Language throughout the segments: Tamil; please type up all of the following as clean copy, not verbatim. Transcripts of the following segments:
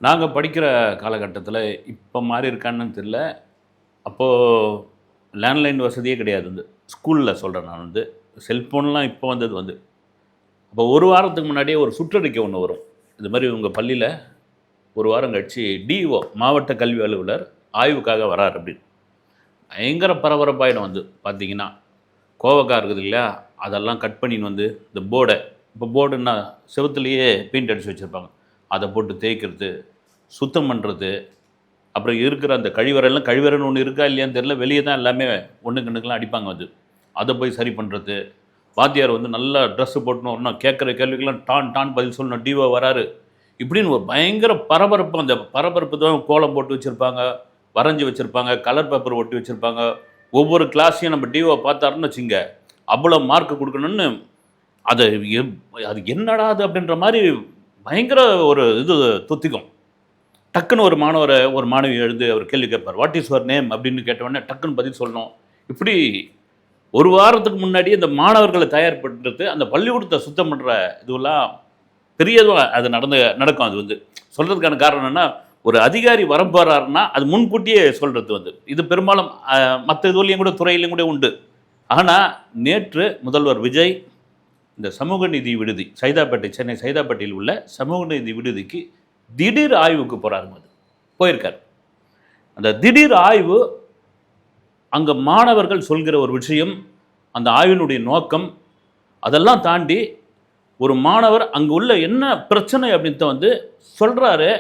நாங்கள் படிக்கிற காலகட்டத்தில் இப்போ மாறி இருக்கான்னு தெரியல. அப்போது லேண்ட்லைன் வசதியே கிடையாது. ஸ்கூலில் சொல்கிறேன் நான் செல்ஃபோன்லாம் இப்போ வந்தது அப்போ ஒரு வாரத்துக்கு முன்னாடியே ஒரு சுற்றறிக்கை ஒன்று வரும். இது மாதிரி உங்கள் பள்ளியில் ஒரு வாரம் கழிச்சு டிஓ மாவட்ட கல்வி அலுவலர் ஆய்வுக்காக வரார் அப்படின்னு. பயங்கர பரபரப்பாயிடும் பார்த்தீங்கன்னா கோவக்காய் இருக்குது இல்லையா, அதெல்லாம் கட் பண்ணின்னு இந்த போர்டை, இப்போ போர்டுன்னா செவத்துலேயே பெயிண்ட் அடித்து வச்சுருப்பாங்க, அதை போட்டு தேய்க்கிறது, சுத்தம் பண்ணுறது, அப்புறம் இருக்கிற அந்த கழிவறைன்னு ஒன்று இருக்கா இல்லையான்னு தெரியல, வெளியே தான் எல்லாமே ஒன்றுக்கெல்லாம் அடிப்பாங்க அதை போய் சரி பண்ணுறது. வாத்தியார் நல்லா ட்ரெஸ்ஸு போட்டுன்னு வரணும், கேட்குற கேள்விக்கெல்லாம் டான் பதில் சொல்லணும், டிஓ வராரு இப்படின்னு ஒரு பயங்கர பரபரப்பு. அந்த பரபரப்பு தான் கோலம் போட்டு வச்சுருப்பாங்க, வரைஞ்சி வச்சுருப்பாங்க, கலர் பேப்பர் ஒட்டி வச்சுருப்பாங்க. ஒவ்வொரு கிளாஸையும் நம்ம டிஓ பார்த்தாருன்னு வச்சுங்க, அவ்வளோ மார்க் கொடுக்கணும்னு அது என்னடா அது அப்படின்ற மாதிரி பயங்கர ஒரு தொத்திக்கும். டக்குன்னு ஒரு மாணவி எழுந்து அவர் கேள்வி கேட்பார், வாட் இஸ் யுவர் நேம் அப்படின்னு கேட்டவுடனே டக்குன்னு பதில் சொல்லணும். இப்படி ஒரு வாரத்துக்கு முன்னாடி இந்த மாணவர்களை தயார்படுத்துறது, அந்த பள்ளிக்கூடத்தை சுத்தம் பண்ணுற இதுவெல்லாம் பெரியதும் அது நடக்கும். அது சொல்கிறதுக்கான காரணம் என்னென்னா, ஒரு அதிகாரி வரப்போறாருன்னா அது முன்கூட்டியே சொல்கிறது இது பெரும்பாலும் மற்ற இதுலையும் கூட துறையிலையும் கூட உண்டு. ஆனால் நேற்று முதல்வர் விஜய் இந்த சமூக நீதி விடுதி சைதாப்பேட்டை, சென்னை சைதாப்பேட்டையில் உள்ள சமூக நீதி விடுதிக்கு திடீர் ஆய்வுக்கு போயிருக்கார். அந்த திடீர் ஆய்வு அங்கே மாணவர்கள் சொல்கிற ஒரு விஷயம், அந்த ஆய்வினுடைய நோக்கம், அதெல்லாம் தாண்டி ஒரு மாணவர் அங்கே உள்ள என்ன பிரச்சனை அப்படின்ட்டு சொல்கிறாரு.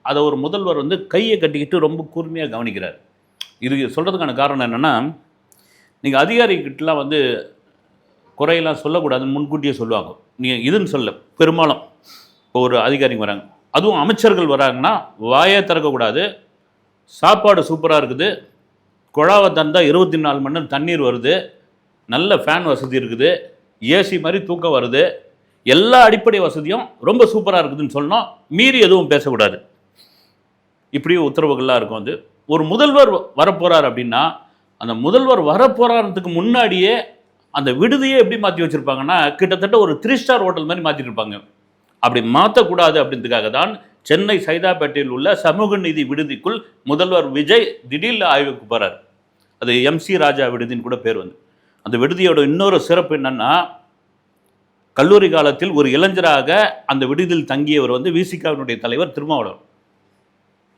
அதை ஒரு முதல்வர் கையை கட்டிக்கிட்டு ரொம்ப கூர்மையாக கவனிக்கிறார். இது சொல்கிறதுக்கான காரணம் என்னென்னா, நீங்கள் அதிகாரிகிட்டலாம் குறையெல்லாம் சொல்லக்கூடாதுன்னு முன்கூட்டியே சொல்லுவாங்க. நீங்கள் இதுன்னு சொல்ல, பெரும்பாலும் இப்போ ஒரு அதிகாரிங்க வராங்க, அதுவும் அமைச்சர்கள் வராங்கன்னா வாயே திறக்கக்கூடாது, சாப்பாடு சூப்பராக இருக்குது, குழாவை தந்தால் 24 மணி நேரம் தண்ணீர் வருது, நல்ல ஃபேன் வசதி இருக்குது, ஏசி மாதிரி தூக்கம் வருது, எல்லா அடிப்படை வசதியும் ரொம்ப சூப்பராக இருக்குதுன்னு சொல்லணும், மீறி எதுவும் பேசக்கூடாது. இப்படி உத்தரவுகள்லாம் இருக்கும். ஒரு முதல்வர் வரப்போகிறார் அப்படின்னா, அந்த முதல்வர் வரப்போகிறதுக்கு முன்னாடியே அந்த விடுதியே எப்படி மாற்றி வச்சுருப்பாங்கன்னா, கிட்டத்தட்ட ஒரு 3 ஸ்டார் ஹோட்டல் மாதிரி மாற்றிட்டு இருப்பாங்க. அப்படி மாற்றக்கூடாது அப்படின்றதுக்காக தான் சென்னை சைதாப்பேட்டையில் உள்ள சமூக நீதி விடுதிக்குள் முதல்வர் விஜய் திடீர்னு ஆய்வுக்கு போகிறார். அது MC ராஜா விடுதின்னு கூட பேர். அந்த விடுதியோட இன்னொரு சிறப்பு என்னென்னா, கல்லூரி காலத்தில் ஒரு இளைஞராக அந்த விடுதியில் தங்கியவர் விசிகாவினுடைய தலைவர் திருமாவளவன்.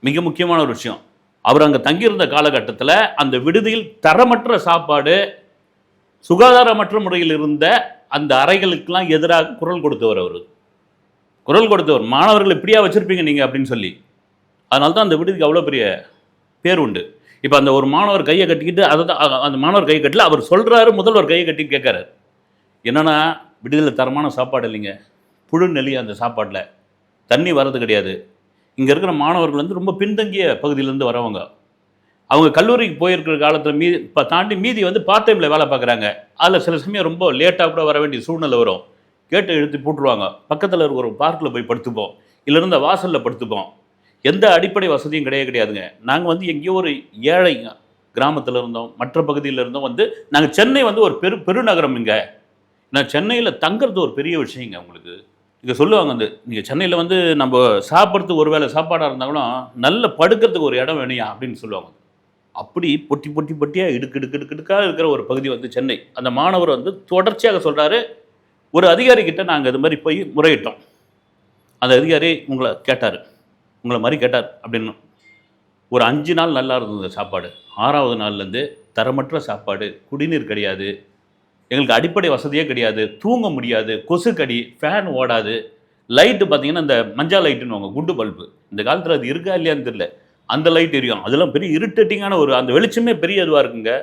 மிக முக்கியமான ஒரு விஷயம், அவர் அங்கே தங்கியிருந்த காலகட்டத்தில் அந்த விடுதியில் தரமற்ற சாப்பாடு, சுகாதாரமற்ற முறையில் இருந்த அந்த அறைகளுக்கெல்லாம் எதிராக குரல் கொடுத்தவர் மாணவர்கள் இப்படியா வச்சுருப்பீங்க நீங்கள் அப்படின்னு சொல்லி. அதனால தான் அந்த விடுதிக்கு அவ்வளோ பெரிய பேர் உண்டு. இப்போ அந்த ஒரு மாணவர் கையை கட்டிக்கிட்டு, அதை தான் அந்த மாணவர் கையை கட்டல, அவர் சொல்கிறாரு, முதல்வர் கையை கட்டி கேட்குறாரு, என்னென்னா விடுதியில் தரமான சாப்பாடு இல்லைங்க, புழு நெளி அந்த சாப்பாட்டில், தண்ணி வர்றது கிடையாது, இங்கே இருக்கிற மாணவர்கள் ரொம்ப பின்தங்கிய பகுதியிலேருந்து வரவங்க, அவங்க கல்லூரிக்கு போயிருக்கிற காலத்தில் இப்போ தாண்டி மீதி பார்ட் டைமில் வேலை பார்க்குறாங்க, அதில் சில சமயம் ரொம்ப லேட்டாக கூட வர வேண்டிய சூழ்நிலை வரும், கேட்டு எழுத்து போட்டுருவாங்க, பக்கத்தில் இருக்கிற ஒரு பார்க்கில் போய் படுத்துப்போம், இல்லைருந்த வாசலில் படுத்துப்போம், எந்த அடிப்படை வசதியும் கிடையாதுங்க. நாங்கள் எங்கேயோ ஒரு ஏழைங்க கிராமத்தில் இருந்தோம், மற்ற பகுதியில் இருந்தோம், நாங்கள் சென்னை ஒரு பெருநகரம். இங்கே நான் சென்னையில் தங்கிறது ஒரு பெரிய விஷயங்க. உங்களுக்கு இங்கே சொல்லுவாங்க, நீங்கள் சென்னையில் நம்ம சாப்பிட்றதுக்கு ஒரு வேளை சாப்பாடாக இருந்தாலும் நல்ல படுக்கிறதுக்கு ஒரு இடம் வேணுயா அப்படின்னு சொல்லுவாங்க. அப்படி பொட்டியாக இடுக்காக இருக்கிற ஒரு பகுதி சென்னை. அந்த மாணவர் தொடர்ச்சியாக சொல்கிறாரு, ஒரு அதிகாரிக்கிட்ட நாங்கள் இது மாதிரி போய் முறையிட்டோம், அந்த அதிகாரி உங்களை மாதிரி கேட்டார் அப்படின்னு. ஒரு 5 நாள் நல்லா இருந்தது சாப்பாடு, 6வது நாள்லேருந்து தரமற்ற சாப்பாடு, குடிநீர் கிடையாது, எங்களுக்கு அடிப்படை வசதியே கிடையாது, தூங்க முடியாது, கொசுக்கடி, ஃபேன் ஓடாது, லைட்டு பார்த்தீங்கன்னா இந்த மஞ்சள் லைட்டுன்னு குண்டு பல்பு, இந்த காலத்தில் அது இருக்கா இல்லையான்னு தெரியல, அந்த லைட் எரியும், அதெல்லாம் பெரிய இரிட்டேட்டிங்கான ஒரு, அந்த வெளிச்சமே பெரிய இதுவாக இருக்குங்க.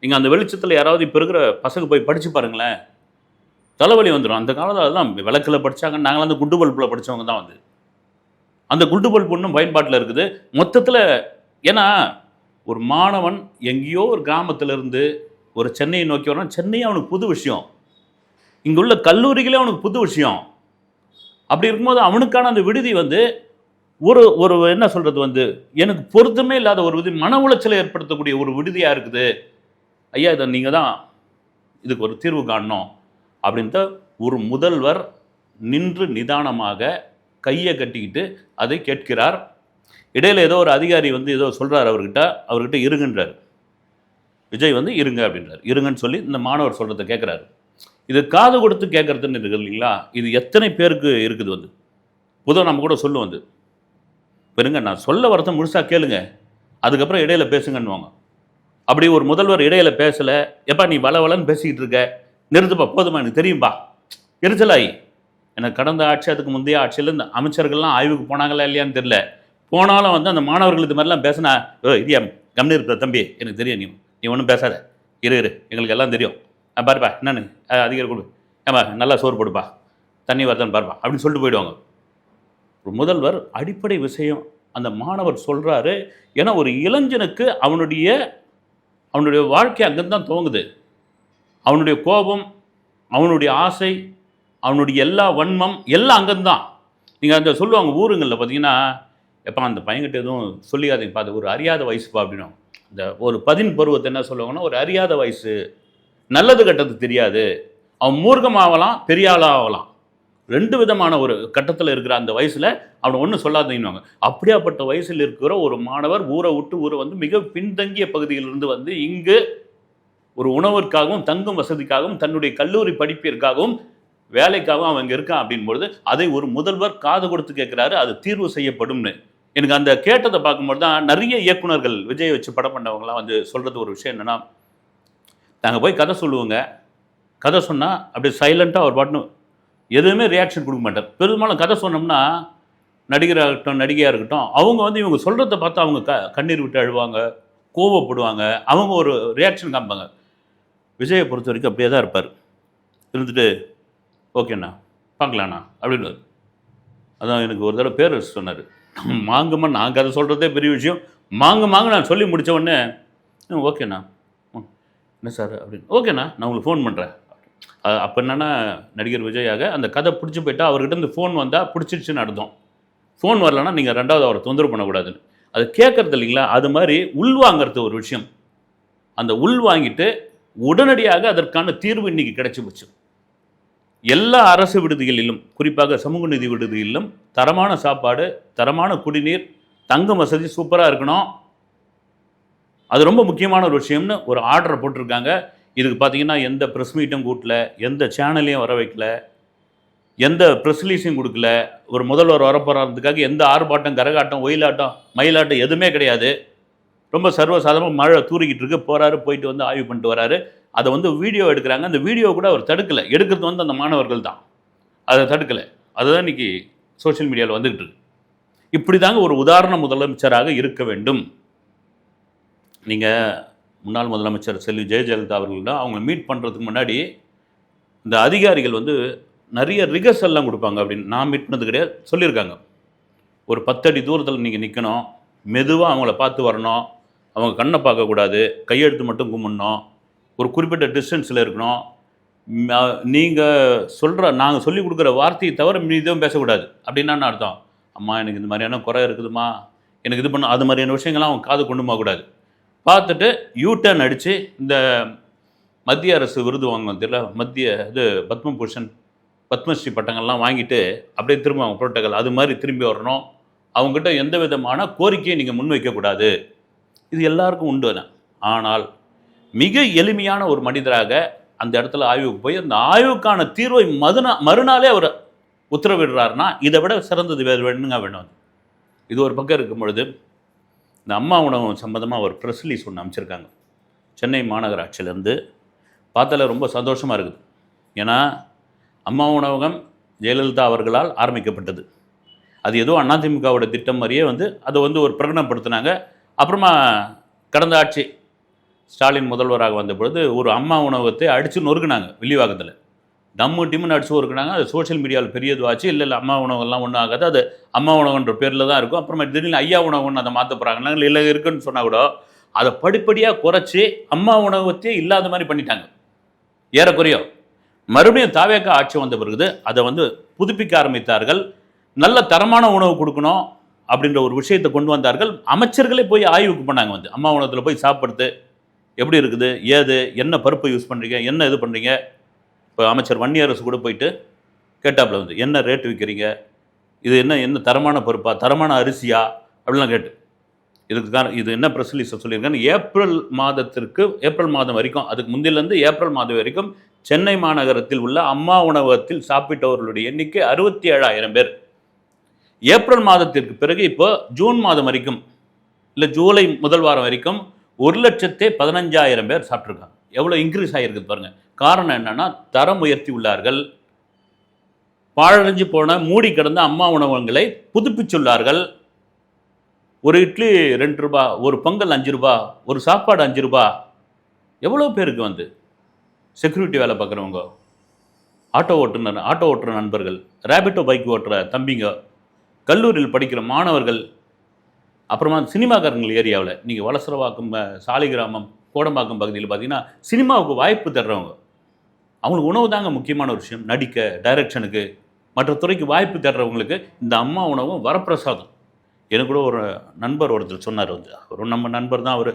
நீங்கள் அந்த வெளிச்சத்தில் யாராவது இப்போ இருக்கிற பசங்க போய் படித்து பாருங்களேன், தலைவலி வந்துடும். அந்த காலத்தில் அதெல்லாம் விளக்கில் படித்தாங்க, நாங்களாம் அந்த குண்டு பல்பில் படித்தவங்க தான் அந்த குண்டு பல்பு ஒன்றும் பயன்பாட்டில் இருக்குது மொத்தத்தில். ஏன்னா ஒரு மாணவன் எங்கேயோ ஒரு கிராமத்திலிருந்து ஒரு சென்னையை நோக்கி வரான், சென்னையே அவனுக்கு புது விஷயம், இங்கே உள்ள கல்லூரிகளே அவனுக்கு புது விஷயம். அப்படி இருக்கும்போது அவனுக்கான அந்த விடுதி ஒரு என்ன சொல்கிறது, எனக்கு பொருத்தமே இல்லாத ஒரு விடுதி, மன உளைச்சலை ஏற்படுத்தக்கூடிய ஒரு விடுதியாக இருக்குது. ஐயா, இதை நீங்கள் தான் இதுக்கு ஒரு தீர்வு காணணும் அப்படின்ட்டு ஒரு முதல்வர் நின்று நிதானமாக கையை கட்டிக்கிட்டு அதை கேட்கிறார். இடையில ஏதோ ஒரு அதிகாரி வந்து ஏதோ சொல்கிறார் அவர்கிட்ட இருங்கன்றார். விஜய் வந்து இருங்க அப்படின்றார். இருங்கன்னு சொல்லி இந்த மாணவர் சொல்கிறத கேட்குறாரு. இது காது கொடுத்து கேட்குறதுன்னு இருக்குது இல்லைங்களா? இது எத்தனை பேருக்கு இருக்குது வந்து. பொதுவாக நம்ம கூட சொல்லுவோம் வந்து, பெருங்க நான் சொல்ல வரத முழுசாக கேளுங்க, அதுக்கப்புறம் இடையில பேசுங்கன்னுவாங்க. அப்படி ஒரு முதல்வர் இடையில பேசலை, எப்பா நீ வளவலன்னு பேசிக்கிட்டு இருக்க, நிறுத்துப்பா போதுமா எனக்கு தெரியும்பா, எரிச்சலாகி எனக்கு கடந்த ஆட்சி அதுக்கு முந்தைய ஆட்சியில் இந்த அமைச்சர்கள்லாம் ஆய்வுக்கு போனாங்களா இல்லையான்னு தெரியல, போனாலும் வந்து அந்த மாணவர்கள் இது மாதிரிலாம் பேசினா, இடியா கம்னு இருக்கிற தம்பி எனக்கு தெரியும், நீ ஒன்றும் பேசாத, இரு எங்களுக்கு எல்லாம் தெரியும், பாருப்பா என்னன்னு அதிகாரி கொடு, ஏன்பா நல்லா சோறு போடுப்பா, தண்ணி வரதான்னு பாருப்பா அப்படின்னு சொல்லிட்டு போயிடுவாங்க. ஒரு முதல்வர் அடிப்படை விஷயம் அந்த மாணவர் சொல்கிறாரு. ஏன்னா ஒரு இளைஞனுக்கு அவனுடைய வாழ்க்கை அங்கேருந்து தான் துவங்குது. அவனுடைய கோபம், அவனுடைய ஆசை, அவனுடைய எல்லா வன்மம் எல்லாம் அங்கேருந்து தான். நீங்கள் அந்த சொல்லுவாங்க ஊருங்களில் பார்த்தீங்கன்னா, எப்போ அந்த பையன்கிட்ட எதுவும் சொல்லியாதீங்கப்பா, அது ஒரு அறியாத வயசுப்பா அப்படின்னும். இந்த ஒரு 10 பருவத்தை என்ன சொல்லுவாங்கன்னா, ஒரு அறியாத வயசு, நல்லது கெட்டது தெரியாது, அவன் மூர்க்கமாகலாம் பெரிய ஆளாக ஆகலாம், 2 விதமான ஒரு கட்டத்தில் இருக்கிற அந்த வயசில் அவனை ஒன்றும் சொல்லாதீங்கன்னு. அப்படியாப்பட்ட வயசில் இருக்கிற ஒரு மாணவர் ஊரை வந்து மிக பின்தங்கிய பகுதியிலிருந்து வந்து இங்கு ஒரு உணவிற்காகவும் தங்கும் வசதிக்காகவும் தன்னுடைய கல்லூரி படிப்பிற்காகவும் வேலைக்காகவும் அவன் இங்கே இருக்கான் அப்படின்பொழுது அதை ஒரு முதல்வர் காது கொடுத்து கேட்குறாரு, அது தீர்வு செய்யப்படும்னு. எனக்கு அந்த கேட்டதை பார்க்கும்போது தான் நிறைய இயக்குநர்கள் விஜய் வச்சு படம் பண்ணவங்களாம் வந்து சொல்கிறது ஒரு விஷயம் என்னென்னா, நாங்கள் போய் கதை சொல்லுவோங்க, கதை சொன்னால் அப்படியே சைலண்ட்டாக ஒரு பாட்டுன்னு எதுவுமே ரியாக்ஷன் கொடுக்க மாட்டார். பெரும்பாலும் கதை சொன்னோம்னா நடிகராக இருக்கட்டும் நடிகையாக இருக்கட்டும், அவங்க வந்து இவங்க சொல்கிறத பார்த்து அவங்க கண்ணீர் விட்டு அழுவாங்க, கோவப்படுவாங்க, அவங்க ஒரு ரியாக்ஷன் காமிப்பாங்க. விஜயை பொறுத்த வரைக்கும் அப்படியே தான் இருப்பார். இருந்துட்டு ஓகேண்ணா பார்க்கலாண்ணா அப்படின்னு. அதான் எனக்கு ஒரு தடவை பேர் சொன்னார், மாங்குமா நான் கதை சொல்கிறதே பெரிய விஷயம், மாங்கு நான் சொல்லி முடித்த உடனே ஓகேண்ணா என்ன சார் அப்படின்னு, ஓகேண்ணா நான் உங்களுக்கு ஃபோன் பண்ணுறேன். அப்போ என்னென்னா நடிகர் விஜயாக அந்த கதை பிடிச்சி போயிட்டா அவர்கிட்ட இந்த ஃபோன் வந்தால் பிடிச்சிருச்சுன்னு அர்த்தம். ஃபோன் வரலன்னா நீங்கள் 2வது அவரை தொந்தரவு பண்ணக்கூடாதுன்னு. அது கேட்குறது இல்லைங்களா? அது மாதிரி உள்வாங்கிறது ஒரு விஷயம். அந்த உள் வாங்கிட்டு உடனடியாக அதற்கான தீர்வு இன்றைக்கி கிடைச்சி போச்சு. எல்லா அரசு விடுதிகளிலும், குறிப்பாக சமூக நீதி விடுதிகளிலும் தரமான சாப்பாடு, தரமான குடிநீர், தங்கும் வசதி சூப்பராக இருக்கணும். அது ரொம்ப முக்கியமான ஒரு விஷயம்னு ஒரு ஆர்டரை போட்டிருக்காங்க. இதுக்கு பார்த்தீங்கன்னா எந்த ப்ரெஸ் மீட்டும் கூட்டல, எந்த சேனலையும் வர வைக்கல, எந்த ப்ரெஸ் ரிலீஸையும் கொடுக்கல. ஒரு முதல்வர் வரப்போகிறதுக்காக எந்த ஆர்ப்பாட்டம், கரகாட்டம், ஒயிலாட்டம், மயிலாட்டம் எதுவுமே கிடையாது. ரொம்ப சர்வசாதாரணமாக மழை தூரிக்கிட்டு இருக்கு, போகிறாரு, போயிட்டு வந்து ஆய்வு பண்ணிட்டு வராரு. அதை வந்து வீடியோ எடுக்கிறாங்க. அந்த வீடியோ கூட அவர் தடுக்கலை, எடுக்கிறது வந்து அந்த மாணவர்கள் தான், அதை தடுக்கலை. அதுதான் இன்றைக்கி சோஷியல் மீடியாவில் வந்துக்கிட்டு இருக்கு. இப்படி தாங்க ஒரு உதாரண முதலமைச்சராக இருக்க வேண்டும். நீங்கள் முன்னாள் முதலமைச்சர் செல்வி ஜெயலலிதா அவர்கள்னா அவங்களை மீட் பண்ணுறதுக்கு முன்னாடி இந்த அதிகாரிகள் வந்து நிறைய ரிகர்சல்லாம் கொடுப்பாங்க அப்படின்னு. நான் மீட் பண்ணது கிடையாது, சொல்லியிருக்காங்க. ஒரு 10 அடி தூரத்தில் நீங்கள் நிற்கணும், மெதுவாக அவங்கள பார்த்து வரணும், அவங்க கண்ணை பார்க்கக்கூடாது, கையெழுத்து மட்டும் கும்பிடணும், ஒரு குறிப்பிட்ட டிஸ்டன்ஸில் இருக்கணும், நீங்கள் நாங்கள் சொல்லிக் கொடுக்குற வார்த்தையை தவிர மீதும் பேசக்கூடாது. அப்படின்னா என்ன அர்த்தம்? அம்மா எனக்கு இந்த மாதிரியான குறை இருக்குதுமா, எனக்கு இது பண்ண, அது மாதிரியான விஷயங்கள்லாம் அவங்க காது கொண்டு போகக்கூடாது. பார்த்துட்டு யூடர்ன் அடித்து இந்த மத்திய அரசு விருது வாங்கணும் தெரியல, மத்திய இது பத்மபூஷன் பத்மஸ்ரீ பட்டங்கள்லாம் வாங்கிட்டு அப்படியே திரும்ப அவங்க புரோட்டோக்கால் அது மாதிரி திரும்பி வரணும். அவங்ககிட்ட எந்த விதமான கோரிக்கையை நீங்கள் முன்வைக்கக்கூடாது. இது எல்லாருக்கும் உண்டு. ஆனால் மிக எளிமையான ஒரு மனிதராக அந்த இடத்துல ஆய்வுக்கு போய் அந்த ஆய்வுக்கான தீர்வை மறுநாளே அவர் உத்தரவிடுறாருன்னா இதை விட சிறந்தது வேறு வேணும். இது ஒரு பக்கம் இருக்கும் பொழுது இந்த அம்மா உணவு சம்மந்தமாக ஒரு ப்ரெஸ் ரிலீஸ் ஒன்று அமைச்சிருக்காங்க சென்னை மாநகராட்சியிலேருந்து. பார்த்தால ரொம்ப சந்தோஷமாக இருக்குது. ஏன்னா அம்மா உணவகம் ஜெயலலிதா அவர்களால் ஆரம்பிக்கப்பட்டது. அது ஏதோ அதிமுகவோட திட்டம் மாதிரியே வந்து அதை வந்து ஒரு பிரகடனப்படுத்தினாங்க. அப்புறமா கடந்த ஆட்சி ஸ்டாலின் முதல்வராக வந்த பொழுது ஒரு அம்மா உணவகத்தை அடித்து நொறுக்குனாங்க வில்லிவாக்கத்தில். டம்முன்னு அடிச்சு ஒருக்குனாங்க. அது சோஷியல் மீடியாவில் பெரியதுவாச்சு. இல்லை அம்மா உணவகம்லாம் ஒன்றும் ஆகாது, அது அம்மா உணவுன்ற பேரில் தான் இருக்கும். அப்புறமா திடீர்னு ஐயா உணவுன்னு அதை மாற்ற போகிறாங்க. இல்லை இருக்குன்னு சொன்னால் கூட அதை படிப்படியாக குறைச்சி அம்மா உணவகத்தையே இல்லாத மாதிரி பண்ணிட்டாங்க. ஏறக்குறைய மறுபடியும் தாவேக ஆட்சி வந்த பிறகு அதை வந்து புதுப்பிக்க ஆரம்பித்தார்கள். நல்ல தரமான உணவு கொடுக்கணும் அப்படின்ற ஒரு விஷயத்தை கொண்டு வந்தார்கள். அமைச்சர்களே போய் ஆய்வுக்கு பண்ணாங்க. வந்து அம்மா உணவகத்தில் போய் சாப்பிட்றது எப்படி இருக்குது, ஏது, என்ன பருப்பு யூஸ் பண்ணுறீங்க, என்ன இது பண்ணுறீங்க. இப்போ அமைச்சர் வன்னியரசு கூட போயிட்டு கேட்டாப்புல வந்து என்ன ரேட்டு விற்கிறீங்க, இது என்ன தரமான பருப்பா, தரமான அரிசியா அப்படிலாம் கேட்டு இதுக்கு காரணம் இது என்ன ப்ரெஸ் ரிலீஸில் சொல்லியிருக்காங்க, ஏப்ரல் மாதம் வரைக்கும், அதுக்கு முந்திலேருந்து ஏப்ரல் மாதம் வரைக்கும் சென்னை மாநகரத்தில் உள்ள அம்மா உணவகத்தில் சாப்பிட்டவர்களுடைய எண்ணிக்கை 67,000 பேர். ஏப்ரல் மாதத்திற்கு பிறகு இப்போ ஜூன் மாதம் வரைக்கும் இல்லை ஜூலை முதல் வாரம் வரைக்கும் 1,15,000 பேர் சாப்பிட்ருக்காங்க. எவ்வளோ இன்க்ரீஸ் ஆகிருக்குது பாருங்கள். காரணம் என்னென்னா தரம் உயர்த்தி உள்ளார்கள். பாழடைஞ்சு போன மூடி கிடந்த அம்மா உணவகங்களை புதுப்பிச்சுள்ளார்கள். ஒரு இட்லி 2 ரூபா, ஒரு பொங்கல் 5 ரூபா, ஒரு சாப்பாடு 5 ரூபா. எவ்வளோ பேருக்கு வந்து செக்யூரிட்டி வேலை பார்க்குறவங்க, ஆட்டோ ஓட்டுற நண்பர்கள், ரேபிட்டோ பைக் ஓட்டுற தம்பிங்க, கல்லூரியில் படிக்கிற மாணவர்கள், அப்புறமா சினிமாக்காரங்கள் ஏரியாவில் நீங்கள் வலசரவாக்கம், சாலிகிராமம், கோடம்பாக்கம் பகுதியில் பார்த்தீங்கன்னா சினிமாவுக்கு வாய்ப்பு தர்றவங்க, அவங்களுக்கு உணவு தாங்க முக்கியமான ஒரு விஷயம். நடிக்க, டைரக்ஷனுக்கு, மற்ற துறைக்கு வாய்ப்பு தர்றவங்களுக்கு இந்த அம்மா உணவும் வரப்பிரசாதம். எனக்கு கூட ஒரு நண்பர் ஒருத்தர் சொன்னார், வந்து ஒரு நம்ம நண்பர் தான் அவர்,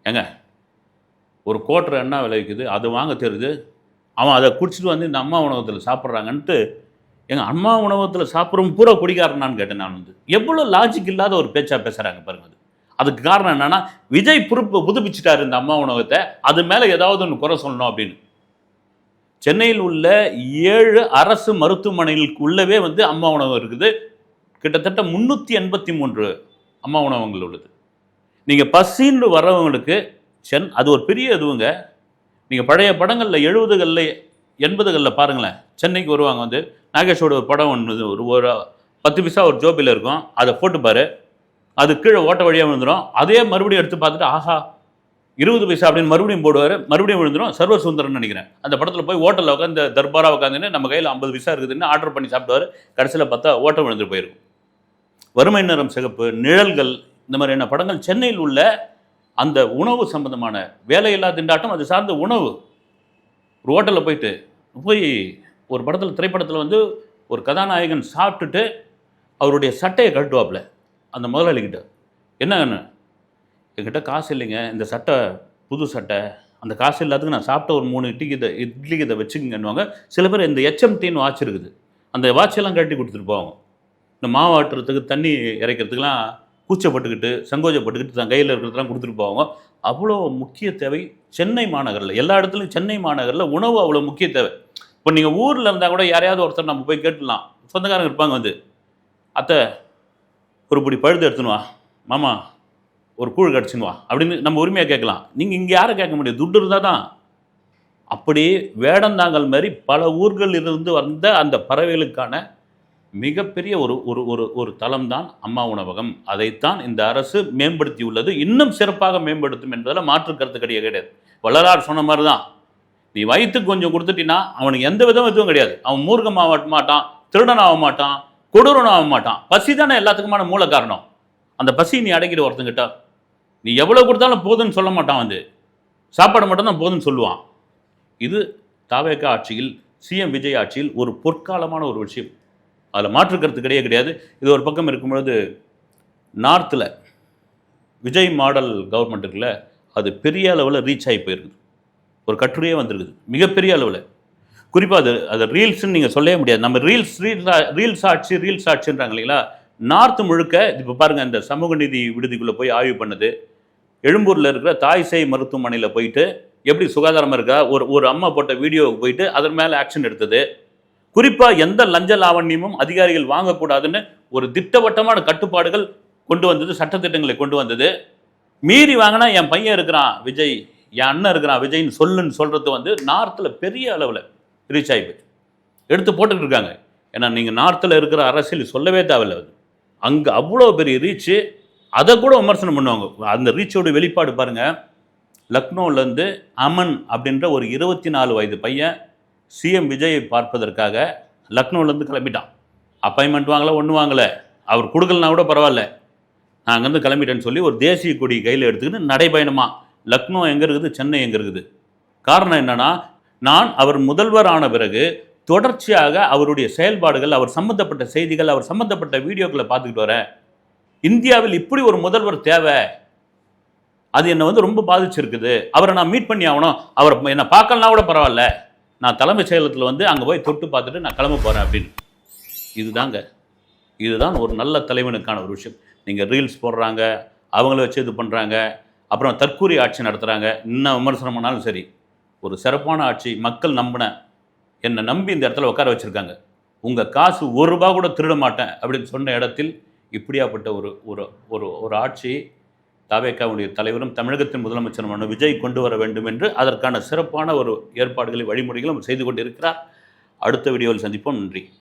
ஏங்க ஒரு கோட்டரை என்ன விளைவிக்குது அது வாங்க தெரியுது, அவன் அதை குடிச்சிட்டு வந்து இந்த அம்மா உணவகத்தில் சாப்பிட்றாங்கன்ட்டு, எங்கள் அம்மா உணவகத்தில் சாப்பிட்றவங்க பூரா குடிக்காரனான்னு கேட்டேன் நான். வந்து எவ்வளோ லாஜிக் இல்லாத ஒரு பேச்சாக பேசுகிறாங்க பாருங்க. அதுக்கு காரணம் என்னென்னா, விஜய் புதுப்பிச்சுட்டார் இந்த அம்மா உணவகத்தை, அது மேலே ஏதாவது ஒன்று குறை சொல்லணும் அப்படின்னு. சென்னையில் உள்ள 7 அரசு மருத்துவமனைகளுக்கு உள்ளவே வந்து அம்மா உணவகம் இருக்குது. கிட்டத்தட்ட 383 அம்மா உணவகங்கள் உள்ளது. நீங்கள் பசின்னு வர்றவங்களுக்கு அது ஒரு பெரிய இதுவுங்க. நீங்கள் பழைய படங்களில் 70களில் 80களில் பாருங்களேன், சென்னைக்கு வருவாங்க. வந்து நாகேஷோட ஒரு படம் ஒன்று, ஒரு 10 பைசா ஒரு ஜோபியில் இருக்கும், அதை போட்டுப்பார், அது கீழே ஓட்ட வழியாக விழுந்துடும். அதே மறுபடியும் எடுத்து பார்த்துட்டு ஆஹா 20 பைசா அப்படின்னு மறுபடியும் போடுவார், மறுபடியும் விழுந்துடும். சர்வ சுந்தரம்னு நினைக்கிறேன். அந்த படத்தில் போய் ஹோட்டலில் உட்காந்து தர்பாராக உட்காந்துன்னு நம்ம கையில் 50 பைசா இருக்குதுன்னு ஆர்டர் பண்ணி சாப்பிடுவார். கடைசியில் பார்த்தா ஓட்டம் விழுந்துட்டு போயிருக்கும். வறுமை நிறம் சிகப்பு, நிழல்கள், இந்த மாதிரியான படங்கள் சென்னையில் உள்ள அந்த உணவு சம்பந்தமான வேலையில்லா திண்டாட்டம், அது சார்ந்த உணவு. ஒரு ஹோட்டலில் போய் ஒரு திரைப்படத்தில் வந்து ஒரு கதாநாயகன் சாப்பிட்டுட்டு அவருடைய சட்டையை கட்டுவாப்பில் அந்த முதலாளிகிட்ட. என்னன்னு, என்கிட்ட காசு இல்லைங்க, இந்த சட்டை புது சட்டை, அந்த காசு இல்லாததுக்கு நான் சாப்பிட்ட ஒரு 3 இட்லிக்கு இதை வச்சுக்கங்கன்னுவாங்க. சில பேர் இந்த HMTன்னு வாட்ச் இருக்குது, அந்த வாட்செல்லாம் கட்டி கொடுத்துட்டு போவாங்க. இந்த மாவாட்டுறதுக்கு, தண்ணி இறைக்கிறதுக்கெலாம் கூச்சப்பட்டுக்கிட்டு, சங்கோஜப்பட்டுக்கிட்டு தன் கையில் இருக்கிறதுலாம் கொடுத்துட்டு போவாங்க. அவ்வளோ முக்கிய தேவை சென்னை மாநகரில். எல்லா இடத்துலையும் சென்னை மாநகரில் உணவு அவ்வளோ முக்கிய தேவை. இப்போ நீங்கள் ஊரில் இருந்தால் கூட யாரையாவது ஒருத்தர் நம்ம போய் கேட்டுடலாம், சொந்தக்காரங்க இருப்பாங்க, வந்து அத்தை ஒரு பிடி பழுது எடுத்துன்னு வா, மாமா ஒரு கூழ் கிடச்சின்னு வா அப்படின்னு நம்ம உரிமையாக கேட்கலாம். நீங்கள் இங்கே யாரை கேட்க முடியும், துட்டு இருந்தால் தான். அப்படி வேடந்தாங்கல் மாதிரி பல ஊர்களிலிருந்து வந்த அந்த பறவைகளுக்கான மிகப்பெரிய ஒரு தளம் தான் அம்மா உணவகம். அதைத்தான் இந்த அரசு மேம்படுத்தி உள்ளது, இன்னும் சிறப்பாக மேம்படுத்தும் என்பதில் மாற்று கருத்து கிடையாது. வள்ளலார் சொன்ன மாதிரி தான், நீ வயிற்றுக்கு கொஞ்சம் கொடுத்துட்டினா அவனுக்கு எந்த எதுவும் கிடையாது. அவன் மூர்க்கமாக மாட்டான், திருடனாக மாட்டான், கொடூரனாக மாட்டான். பசி தானே எல்லாத்துக்குமான மூல காரணம். அந்த பசி நீ அடைக்கிற ஒருத்தங்கிட்ட நீ எவ்வளோ கொடுத்தாலும் போதுன்னு சொல்ல மாட்டான், வந்து சாப்பாடு மட்டும்தான் போதுன்னு சொல்லுவான். இது தாவேக ஆட்சியில், சிஎம் விஜய் ஆட்சியில் ஒரு பொற்காலமான ஒரு விஷயம், அதில் மாற்றுக்கிறது கிடையாது. இது ஒரு பக்கம் இருக்கும்பொழுது, நார்த்தில் விஜய் மாடல் கவர்மெண்ட் இருக்குல்ல, அது பெரிய அளவில் ரீச் ஆகி போயிருக்குது. ஒரு கட்டுரையே வந்திருக்குது மிகப்பெரிய அளவில். குறிப்பாக அது ரீல்ஸ்ன்னு நீங்கள் சொல்லவே முடியாது. நம்ம ரீல்ஸ் ஆட்சின்றாங்க இல்லைங்களா. நார்த்து முழுக்க இப்போ பாருங்கள், இந்த சமூக நீதி விடுதிக்குள்ளே போய் ஆய்வு பண்ணது, எழும்பூரில் இருக்கிற தாய்சேய் மருத்துவமனையில் போயிட்டு எப்படி சுகாதாரமாக இருக்கா ஒரு அம்மா போட்ட வீடியோவுக்கு போயிட்டு அதன் மேலே ஆக்ஷன் எடுத்தது. குறிப்பாக எந்த லஞ்ச லாவண்யமும் அதிகாரிகள் வாங்கக்கூடாதுன்னு ஒரு திட்டவட்டமான கட்டுப்பாடுகள் கொண்டு வந்தது, சட்டத்திட்டங்களை கொண்டு வந்தது. மீறி வாங்கினா என் பையன் இருக்கிறான் விஜய், என் அண்ணன் இருக்கிறான் விஜய்ன்னு சொல்கிறது வந்து நார்த்தில் பெரிய அளவில் ரீச் ஆகி போச்சு, எடுத்து போட்டுக்கிட்டு இருக்காங்க. ஏன்னா நீங்கள் நார்த்தில் இருக்கிற அரசியல் சொல்லவே தேவையில்லை, அங்கே அவ்வளோ பெரிய ரீச்சு. அதை கூட விமர்சனம் பண்ணுவாங்க. அந்த ரீச்சோட வெளிப்பாடு பாருங்கள். லக்னோவிலேருந்து அமன் அப்படின்ற ஒரு 24 வயது பையன் சிஎம் விஜயை பார்ப்பதற்காக லக்னோவிலேருந்து கிளம்பிட்டான். அப்பாயின்மெண்ட் வாங்கலை, ஒன்றும் வாங்கலை, அவர் கொடுக்கலனா கூட பரவாயில்ல, நான் அங்கேருந்து கிளம்பிட்டேன்னு சொல்லி ஒரு தேசிய கொடி கையில் எடுத்துக்கிட்டு நடைபயணமாக. லக்னோ எங்கே இருக்குது, சென்னை எங்கே இருக்குது? காரணம் என்னென்னா, நான் அவர் முதல்வர் ஆன பிறகு தொடர்ச்சியாக அவருடைய செயல்பாடுகள், அவர் சம்மந்தப்பட்ட செய்திகள், அவர் சம்மந்தப்பட்ட வீடியோக்களை பார்த்துக்கிட்டு வரேன். இந்தியாவில் இப்படி ஒரு முதல்வர் தேவை, அது என்னை வந்து ரொம்ப பாதிச்சிருக்குது. அவரை நான் மீட் பண்ணி ஆகணும், அவரை என்னை பார்க்கலனா கூட பரவாயில்ல, நான் தலைமைச் செயலகத்தில் வந்து அங்கே போய் தொட்டு பார்த்துட்டு நான் கிளம்ப போகிறேன் அப்படின்னு. இதுதாங்க இதுதான் ஒரு நல்ல தலைவனுக்கான ஒரு விஷயம். நீங்கள் ரீல்ஸ் போடுறாங்க, அவங்கள வச்சு இது பண்ணுறாங்க, அப்புறம் தற்கூரி ஆட்சி நடத்துகிறாங்க, இன்னும் விமர்சனம் பண்ணாலும் சரி. ஒரு சிறப்பான ஆட்சி, மக்கள் என்னை நம்பி இந்த இடத்துல உட்கார வச்சுருக்காங்க. உங்கள் காசு ரூபா கூட திருட மாட்டேன் அப்படின்னு சொன்ன இடத்தில் இப்படியாப்பட்ட ஒரு ஒரு ஒரு ஒரு ஆட்சி தவேகாவுடைய தலைவரும் தமிழகத்தின் முதலமைச்சருமான விஜய் கொண்டு வர வேண்டும் என்று அதற்கான சிறப்பான ஒரு ஏற்பாடுகளை வழிமுறைகளும் செய்து கொண்டிருக்கிறார். அடுத்த வீடியோவில் சந்திப்போம். நன்றி.